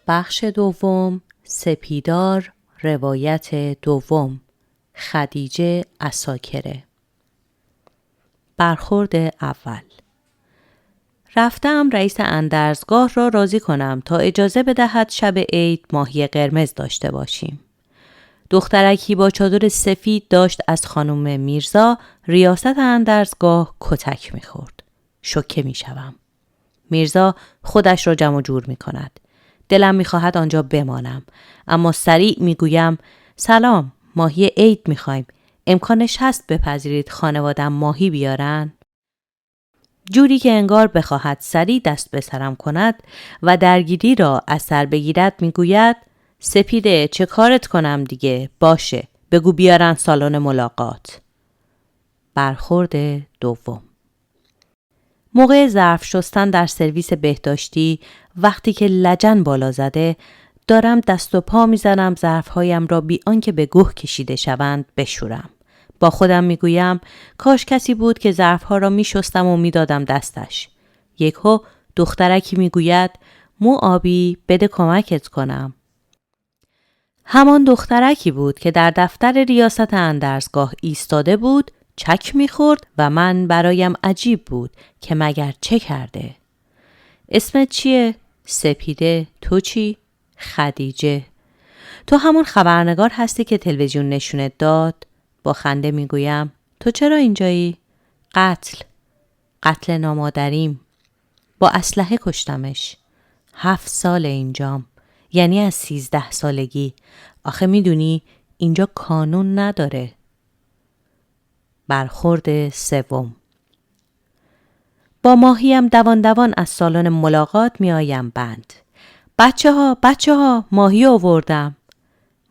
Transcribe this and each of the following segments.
بخش دوم، سپیدار، روایت دوم، خدیجه عساکره. برخورد اول. رفتم رئیس اندرزگاه را راضی کنم تا اجازه بدهد شب عید ماهی قرمز داشته باشیم. دخترکی با چادر سفید داشت از خانم میرزا ریاست اندرزگاه کتک می‌خورد. شوکه می‌شوم. میرزا خودش را جمع جور می‌کند. دلم می‌خواهد آنجا بمانم، اما سریع می‌گویم سلام، ماهی عید می‌خوایم. امکانش هست بپذیرید خانواده‌ام ماهی بیارن؟ جوری که انگار بخواهد سریع دست به سرم کند و درگیری را از سر بگیرد میگوید سپیده چه کارت کنم دیگه؟ باشه، بگو بیارن سالن ملاقات. برخورد دوم. موقع ظرف شستن در سرویس بهداشتی وقتی که لجن بالا زده دارم دست و پا میزنم ظرفهایم را بی آنکه به گوه کشیده شوند بشورم. با خودم میگویم کاش کسی بود که ظرفها را میشستم و میدادم دستش. یکهو دخترکی میگوید مو آبی بده کمکت کنم. همان دخترکی بود که در دفتر ریاست اندرزگاه ایستاده بود، چک میخورد و من برایم عجیب بود که مگر چه کرده. اسمت چیه؟ سپیده. تو چی؟ خدیجه. تو همون خبرنگار هستی که تلویزیون نشونت داد؟ با خنده میگویم تو چرا اینجایی؟ قتل نامادریم. با اسلحه کشتمش. 7 سال اینجام، یعنی از 13 سالگی. آخه میدونی اینجا کانون نداره. برخورد سوم. با ماهیم دوان از سالن ملاقات میآیم بند. بچه ها ماهی آوردم.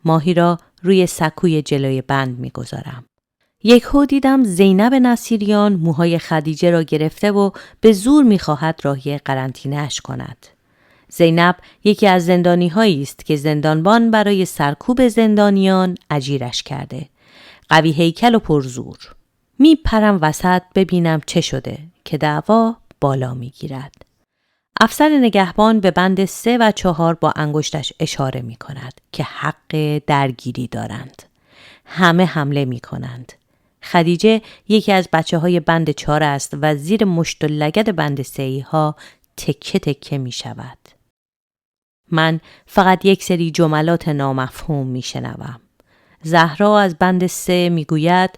ماهی را روی سکوی جلوی بند میگذارم. یکهو دیدم زینب نصیریان موهای خدیجه را گرفته و به زور میخواهد راهی قرنطینه‌اش کند. زینب یکی از زندانی هایی است که زندانبان برای سرکوب زندانیان اجیرش کرده. قوی هیکل و پرزور. میپرم وسط ببینم چه شده که دعوا بالا میگیرد. افسر نگهبان به بند 3 و 4 با انگشتش اشاره می کند که حق درگیری دارند. همه حمله می کنند. خدیجه یکی از بچه های بند 4 است و زیر مشت و لگد بند 3 ها تکه تکه می شود. من فقط یک سری جملات نامفهوم می شنوم. زهرا از بند 3 می گوید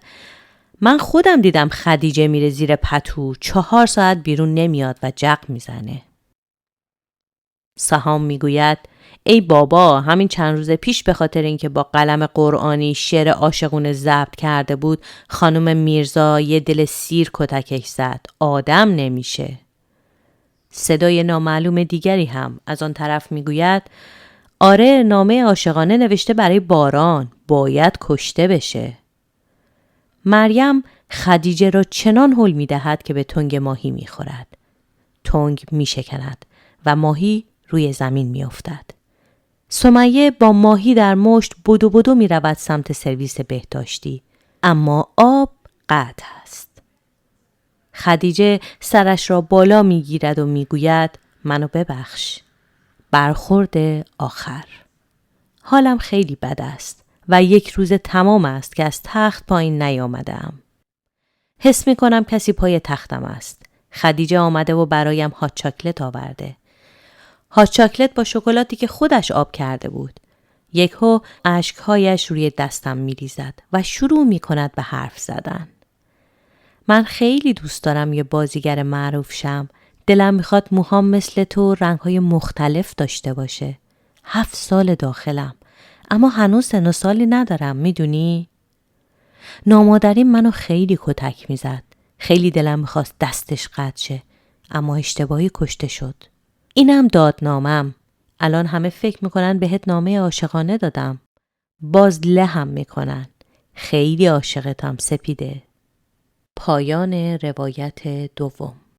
من خودم دیدم خدیجه میره زیر پتو 4 ساعت بیرون نمیاد و جق میزنه. سهام میگوید ای بابا همین چند روز پیش به خاطر اینکه با قلم قرآنی شعر عاشقونه ضبط کرده بود خانم میرزا یه دل سیر کتکش زد. آدم نمیشه. صدای نامعلوم دیگری هم از آن طرف میگوید آره نامه عاشقانه نوشته برای باران، باید کشته بشه. مریم خدیجه را چنان هل میدهد که به تنگ ماهی میخورد. تنگ میشکند و ماهی روی زمین میافتد. سمیه با ماهی در مشت بدو می رود سمت سرویس بهداشتی، اما آب قطع است. خدیجه سرش را بالا می گیرد و می گوید منو ببخش. برخورد آخر. حالم خیلی بد است و 1 روز تمام است که از تخت پایین نیامدم. حس می کنم کسی پای تختم است. خدیجه آمده و برایم هات چاکلت آورده. هات چاکلت با شکلاتی که خودش آب کرده بود. یکهو اشکهایش روی دستم میریزد و شروع میکند به حرف زدن. من خیلی دوست دارم یه بازیگر معروف شم. دلم میخواد موهام مثل تو رنگهای مختلف داشته باشه. 7 سال داخلم، اما هنوز سن و سالی ندارم. میدونی؟ نامادریم منو خیلی کتک میزد. خیلی دلم میخواست دستش قطع شه، اما اشتباهی کشته شد. اینم دادنامم. الان همه فکر میکنن بهت نامه عاشقانه دادم. باز لهم میکنن. خیلی عاشقتم سپیده. پایان روایت دوم.